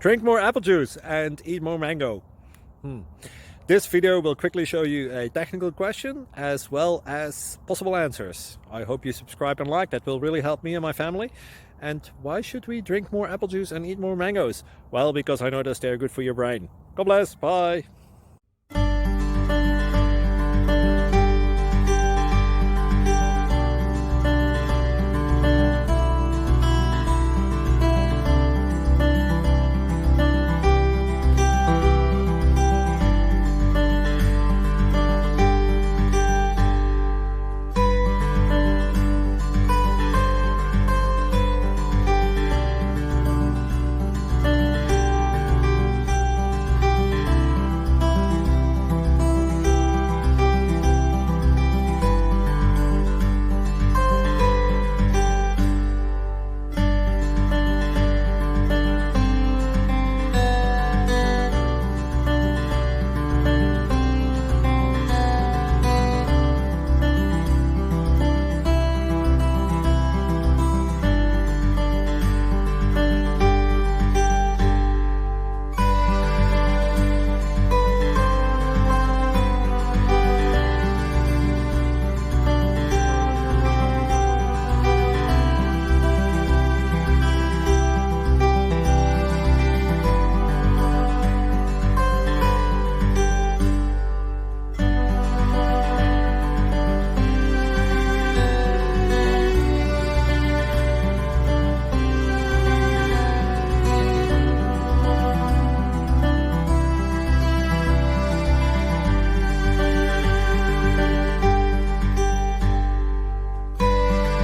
Drink more apple juice and eat more mango. This video will quickly show you a technical question as well as possible answers. I hope you subscribe and like, that will really help me and my family. And why should we drink more apple juice and eat more mangoes? Well, because I noticed they're good for your brain. God bless, bye!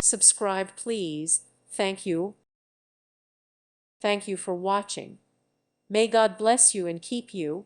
Subscribe, please. Thank you. Thank you for watching. May God bless you and keep you.